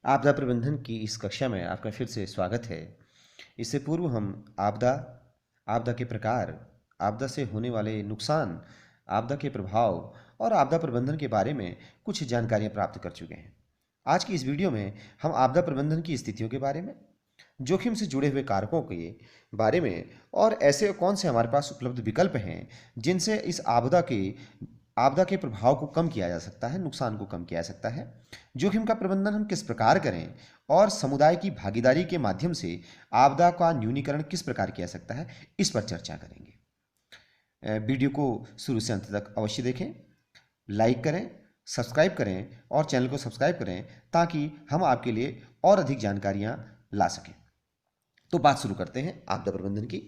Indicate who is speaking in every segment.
Speaker 1: आपदा प्रबंधन की इस कक्षा में आपका फिर से स्वागत है। इससे पूर्व हम आपदा, आपदा के प्रकार, आपदा से होने वाले नुकसान, आपदा के प्रभाव और आपदा प्रबंधन के बारे में कुछ जानकारियां प्राप्त कर चुके हैं। आज की इस वीडियो में हम आपदा प्रबंधन की स्थितियों के बारे में, जोखिम से जुड़े हुए कारकों के बारे में और ऐसे कौन से हमारे पास उपलब्ध विकल्प हैं जिनसे इस आपदा के प्रभाव को कम किया जा सकता है, नुकसान को कम किया जा सकता है, जोखिम का प्रबंधन हम किस प्रकार करें और समुदाय की भागीदारी के माध्यम से आपदा का न्यूनीकरण किस प्रकार किया जा सकता है, इस पर चर्चा करेंगे। वीडियो को शुरू से अंत तक अवश्य देखें, लाइक करें, सब्सक्राइब करें और चैनल को सब्सक्राइब करें ताकि हम आपके लिए और अधिक जानकारियां ला सकें। तो बात शुरू करते हैं आपदा प्रबंधन की।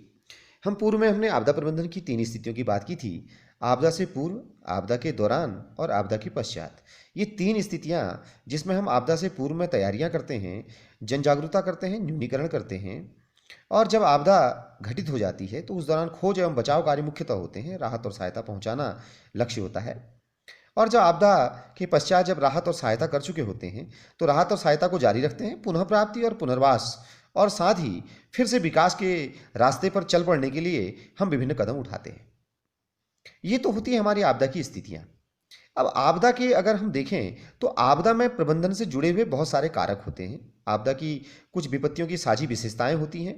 Speaker 1: हम पूर्व में हमने आपदा प्रबंधन की 3 स्थितियों की बात की थी: आपदा से पूर्व, आपदा के दौरान और आपदा के पश्चात। ये 3 स्थितियां जिसमें हम आपदा से पूर्व में तैयारियां करते हैं, जन जागरूकता करते हैं, न्यूनीकरण करते हैं, और जब आपदा घटित हो जाती है तो उस दौरान खोज एवं बचाव कार्य मुख्यतः होते हैं, राहत और सहायता पहुंचाना लक्ष्य होता है। और जब आपदा के पश्चात जब राहत और सहायता कर चुके होते हैं तो राहत और सहायता को जारी रखते हैं, पुनः प्राप्ति और पुनर्वास और साथ ही फिर से विकास के रास्ते पर चल पड़ने के लिए हम विभिन्न कदम उठाते हैं। ये तो होती है हमारी आपदा की स्थितियां। अब आपदा के अगर हम देखें तो आपदा में प्रबंधन से जुड़े हुए बहुत सारे कारक होते हैं। आपदा की कुछ विपत्तियों की साझी विशेषताएं होती हैं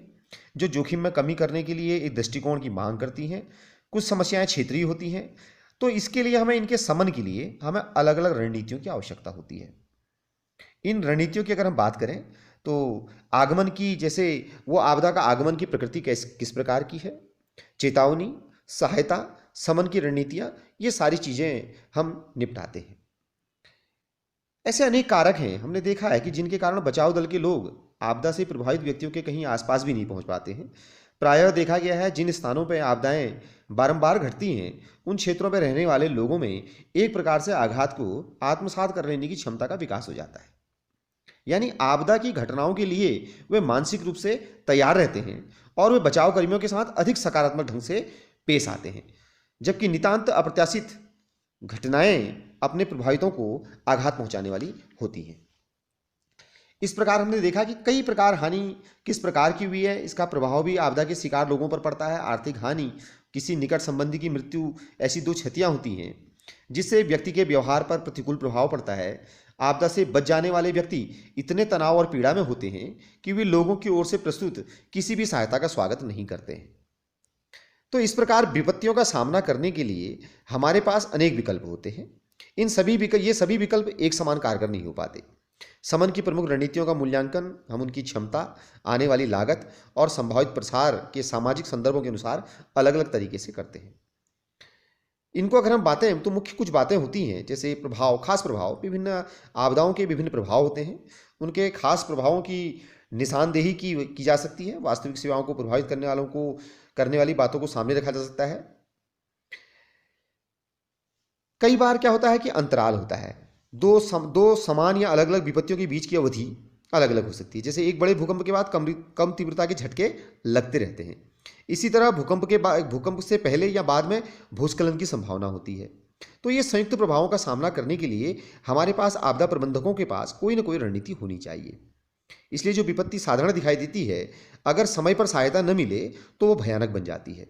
Speaker 1: जो जोखिम में कमी करने के लिए एक दृष्टिकोण की मांग करती हैं। कुछ समस्याएं क्षेत्रीय होती हैं, तो इसके लिए हमें इनके समन के लिए हमें अलग अलग रणनीतियों की आवश्यकता होती है। इन रणनीतियों की अगर हम बात करें तो आगमन की, जैसे वो आपदा का आगमन की प्रकृति किस प्रकार की है, चेतावनी, सहायता, समन की रणनीतियां, ये सारी चीजें हम निपटाते हैं। ऐसे अनेक कारक हैं, हमने देखा है कि जिनके कारण बचाव दल के लोग आपदा से प्रभावित व्यक्तियों के कहीं आसपास भी नहीं पहुंच पाते हैं। प्रायः देखा गया है जिन स्थानों पर आपदाएं बारंबार घटती हैं उन क्षेत्रों पर रहने वाले लोगों में एक प्रकार से आघात को आत्मसात कर लेने की क्षमता का विकास हो जाता है। यानी आपदा की घटनाओं के लिए वे मानसिक रूप से तैयार रहते हैं और वे बचाव कर्मियों के साथ अधिक सकारात्मक ढंग से पेश आते हैं, जबकि नितांत अप्रत्याशित घटनाएं अपने प्रभावितों को आघात पहुंचाने वाली होती हैं। इस प्रकार हमने देखा कि कई प्रकार हानि किस प्रकार की हुई है, इसका प्रभाव भी आपदा के शिकार लोगों पर पड़ता है। आर्थिक हानि, किसी निकट संबंधी की मृत्यु, ऐसी 2 क्षतियां होती हैं जिससे व्यक्ति के व्यवहार पर प्रतिकूल प्रभाव पड़ता है। आपदा से बच जाने वाले व्यक्ति इतने तनाव और पीड़ा में होते हैं कि वे लोगों की ओर से प्रस्तुत किसी भी सहायता का स्वागत नहीं करते हैं। तो इस प्रकार विपत्तियों का सामना करने के लिए हमारे पास अनेक विकल्प होते हैं। ये सभी विकल्प एक समान कारगर नहीं हो पाते। समन की प्रमुख रणनीतियों का मूल्यांकन हम उनकी क्षमता, आने वाली लागत और संभावित प्रसार के सामाजिक संदर्भों के अनुसार अलग अलग तरीके से करते हैं। इनको अगर हम बातें तो मुख्य कुछ बातें होती हैं, जैसे प्रभाव, खास प्रभाव। विभिन्न आपदाओं के विभिन्न प्रभाव होते हैं, उनके खास प्रभावों की निशानदेही की जा सकती है। वास्तविक सेवाओं को प्रभावित करने वालों को, करने वाली बातों को सामने रखा जा सकता है। कई बार क्या होता है कि अंतराल होता है, दो समान या अलग अलग विपत्तियों के बीच की अवधि अलग अलग हो सकती है। जैसे एक बड़े भूकंप के बाद कम तीव्रता के झटके लगते रहते हैं। इसी तरह भूकंप से पहले या बाद में भूस्खलन की संभावना होती है। तो ये संयुक्त प्रभावों का सामना करने के लिए हमारे पास आपदा प्रबंधकों के पास कोई ना कोई रणनीति होनी चाहिए। इसलिए जो विपत्ति साधारण दिखाई देती है, अगर समय पर सहायता न मिले तो वो भयानक बन जाती है।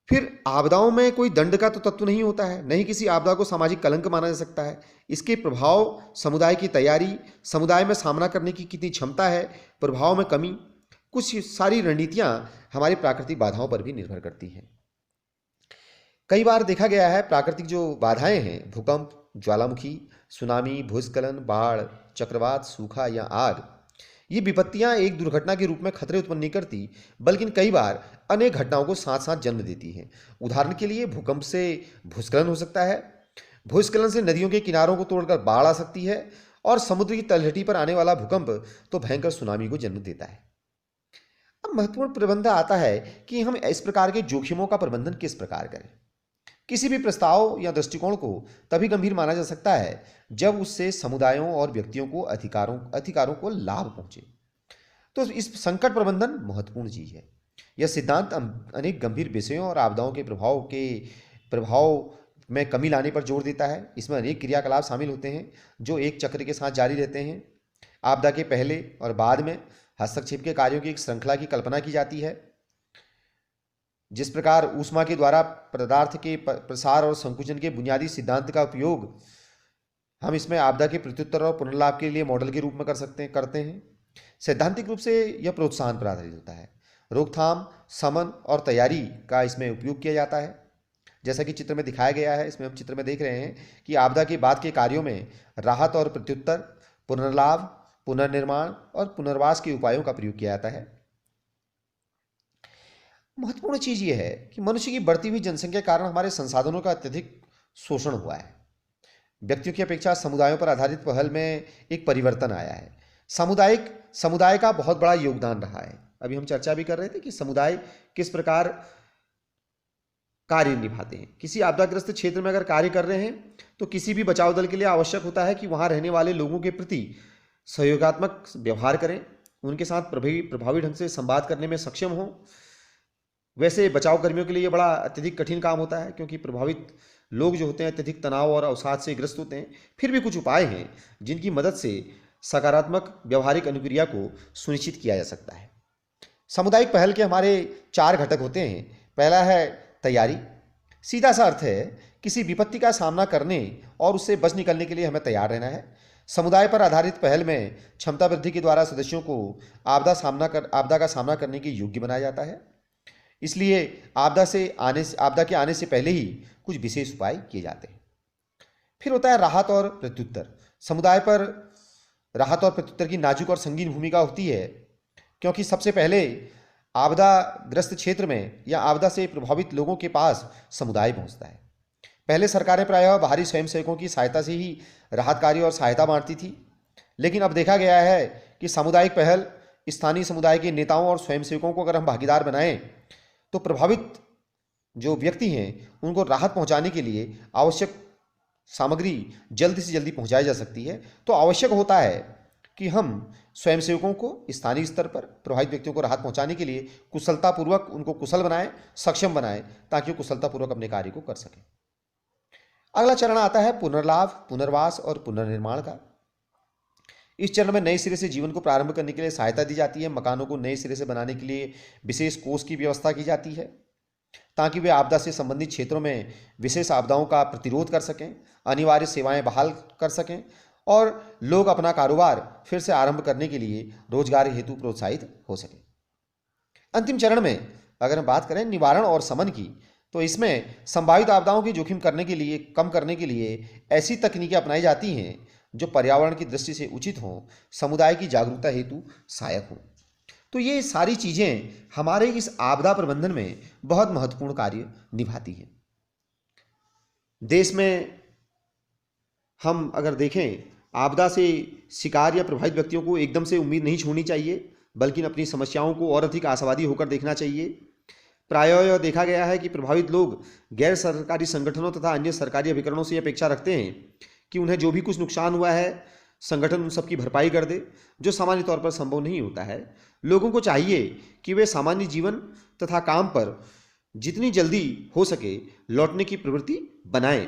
Speaker 1: फिर आपदाओं में कोई दंड का तो तत्व नहीं होता है, नहीं किसी आपदा को सामाजिक कलंक माना जा सकता है। इसके प्रभाव, समुदाय की तैयारी, समुदाय में सामना करने की कितनी क्षमता है, प्रभाव में कमी, कुछ सारी रणनीतियां हमारी प्राकृतिक बाधाओं पर भी निर्भर करती हैं। कई बार देखा गया है प्राकृतिक जो बाधाएं हैं, भूकंप, ज्वालामुखी, सुनामी, भूस्खलन, बाढ़, चक्रवात, सूखा या आग, ये विपत्तियां एक दुर्घटना के रूप में खतरे उत्पन्न नहीं करती, बल्कि कई बार अनेक घटनाओं को साथ साथ जन्म देती हैं। उदाहरण के लिए भूकंप से भूस्खलन हो सकता है, भूस्खलन से नदियों के किनारों को तोड़कर बाढ़ आ सकती है, और समुद्र की तलहटी पर आने वाला भूकंप तो भयंकर सुनामी को जन्म देता है। अब महत्वपूर्ण प्रबंध आता है कि हम इस प्रकार के जोखिमों का प्रबंधन किस प्रकार करें। किसी भी प्रस्ताव या दृष्टिकोण को तभी गंभीर माना जा सकता है जब उससे समुदायों और व्यक्तियों को अधिकारों को लाभ पहुंचे। तो इस संकट प्रबंधन महत्वपूर्ण चीज है। यह सिद्धांत अनेक गंभीर विषयों और आपदाओं के प्रभाव में कमी लाने पर जोर देता है। इसमें अनेक क्रियाकलाप शामिल होते हैं जो एक चक्र के साथ जारी रहते हैं। आपदा के पहले और बाद में हस्तक्षेप के कार्यों की एक श्रृंखला की कल्पना की जाती है। जिस प्रकार ऊष्मा के द्वारा पदार्थ के प्रसार और संकुचन के बुनियादी सिद्धांत का उपयोग हम इसमें आपदा के प्रत्युत्तर और पुनर्लाभ के लिए मॉडल के रूप में करते हैं। सैद्धांतिक रूप से यह प्रोत्साहन पर आधारित होता है। रोकथाम, समन और तैयारी का इसमें उपयोग किया जाता है। जैसा कि चित्र में दिखाया गया है, इसमें हम चित्र में देख रहे हैं कि आपदा के बाद के कार्यों में राहत और प्रत्युत्तर, पुनर्लाभ, पुनर्निर्माण और पुनर्वास के उपायों का प्रयोग किया जाता है। महत्वपूर्ण चीज यह है कि मनुष्य की बढ़ती हुई जनसंख्या के कारण हमारे संसाधनों का अत्यधिक शोषण हुआ है। व्यक्तियों की अपेक्षा समुदायों पर आधारित पहल में एक परिवर्तन आया है। समुदाय का बहुत बड़ा योगदान रहा है। अभी हम चर्चा भी कर रहे थे कि समुदाय किस प्रकार कार्य निभाते हैं। किसी आपदाग्रस्त क्षेत्र में अगर कार्य कर रहे हैं तो किसी भी बचाव दल के लिए आवश्यक होता है कि वहां रहने वाले लोगों के प्रति सहयोगात्मक व्यवहार करें, उनके साथ प्रभावी ढंग से संवाद करने में सक्षम हो। वैसे बचाव कर्मियों के लिए यह बड़ा अत्यधिक कठिन काम होता है, क्योंकि प्रभावित लोग जो होते हैं अत्यधिक तनाव और अवसाद से ग्रस्त होते हैं। फिर भी कुछ उपाय हैं जिनकी मदद से सकारात्मक व्यवहारिक अनुक्रिया को सुनिश्चित किया जा सकता है। सामुदायिक पहल के हमारे 4 घटक होते हैं। पहला है तैयारी। सीधा सा अर्थ है किसी विपत्ति का सामना करने और उससे बच निकलने के लिए हमें तैयार रहना है। समुदाय पर आधारित पहल में क्षमता वृद्धि के द्वारा सदस्यों को आपदा का सामना करने के योग्य बनाया जाता है। इसलिए आपदा के आने से पहले ही कुछ विशेष उपाय किए जाते हैं। फिर होता है राहत और प्रत्युत्तर। समुदाय पर राहत और प्रत्युत्तर की नाजुक और संगीन भूमिका होती है, क्योंकि सबसे पहले आपदाग्रस्त क्षेत्र में या आपदा से प्रभावित लोगों के पास समुदाय पहुंचता है। पहले सरकारें प्रायः बाहरी स्वयंसेवकों की सहायता से ही राहत कार्य और सहायता बांटती थी, लेकिन अब देखा गया है कि सामुदायिक पहल, स्थानीय समुदाय के नेताओं और स्वयंसेवकों को अगर हम भागीदार बनाएं तो प्रभावित जो व्यक्ति हैं उनको राहत पहुंचाने के लिए आवश्यक सामग्री जल्दी से जल्दी पहुंचाई जा सकती है। तो आवश्यक होता है कि हम स्वयंसेवकों को स्थानीय स्तर पर प्रभावित व्यक्तियों को राहत पहुंचाने के लिए कुशलतापूर्वक उनको कुशल बनाएं, सक्षम बनाएं, ताकि वो कुशलतापूर्वक अपने कार्य को कर सकें। अगला चरण आता है पुनर्लाभ, पुनर्वास और पुनर्निर्माण का। इस चरण में नए सिरे से जीवन को प्रारंभ करने के लिए सहायता दी जाती है। मकानों को नए सिरे से बनाने के लिए विशेष कोष की व्यवस्था की जाती है, ताकि वे आपदा से संबंधित क्षेत्रों में विशेष आपदाओं का प्रतिरोध कर सकें, अनिवार्य सेवाएं बहाल कर सकें और लोग अपना कारोबार फिर से आरंभ करने के लिए रोजगार हेतु प्रोत्साहित हो सकें। अंतिम चरण में अगर हम बात करें निवारण और शमन की, तो इसमें संभावित आपदाओं की जोखिम कम करने के लिए ऐसी तकनीकें अपनाई जाती हैं जो पर्यावरण की दृष्टि से उचित हों, समुदाय की जागरूकता हेतु सहायक हों। तो ये सारी चीज़ें हमारे इस आपदा प्रबंधन में बहुत महत्वपूर्ण कार्य निभाती हैं। देश में हम अगर देखें, आपदा से शिकार या प्रभावित व्यक्तियों को एकदम से उम्मीद नहीं छोड़नी चाहिए, बल्कि अपनी समस्याओं को और अधिक आशावादी होकर देखना चाहिए। प्रायः यह देखा गया है कि प्रभावित लोग गैर सरकारी संगठनों तथा अन्य सरकारी अभिकरणों से अपेक्षा रखते हैं कि उन्हें जो भी कुछ नुकसान हुआ है संगठन उन सबकी भरपाई कर दे, जो सामान्य तौर पर संभव नहीं होता है। लोगों को चाहिए कि वे सामान्य जीवन तथा काम पर जितनी जल्दी हो सके लौटने की प्रवृत्ति बनाएं।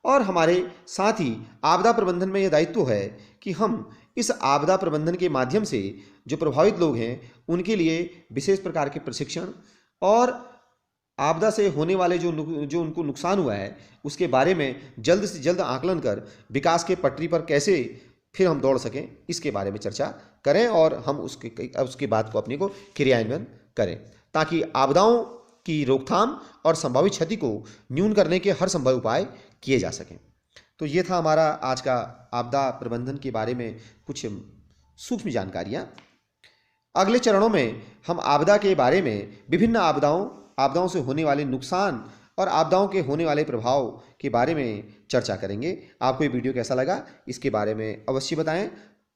Speaker 1: और हमारे साथ ही आपदा प्रबंधन में यह दायित्व है कि हम इस आपदा प्रबंधन के माध्यम से जो प्रभावित लोग हैं उनके लिए विशेष प्रकार के प्रशिक्षण और आपदा से होने वाले जो उनको नुकसान हुआ है उसके बारे में जल्द से जल्द आकलन कर विकास के पटरी पर कैसे फिर हम दौड़ सकें, इसके बारे में चर्चा करें और हम उसके बाद को अपने को क्रियान्वयन करें, ताकि आपदाओं की रोकथाम और संभावित क्षति को न्यून करने के हर संभव उपाय किए जा सकें। तो ये था हमारा आज का आपदा प्रबंधन के बारे में कुछ सूक्ष्म जानकारियाँ। अगले चरणों में हम आपदा के बारे में विभिन्न आपदाओं से होने वाले नुकसान और आपदाओं के होने वाले प्रभाव के बारे में चर्चा करेंगे। आपको ये वीडियो कैसा लगा इसके बारे में अवश्य बताएं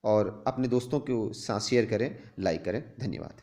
Speaker 1: और अपने दोस्तों के साथ शेयर करें, लाइक करें। धन्यवाद।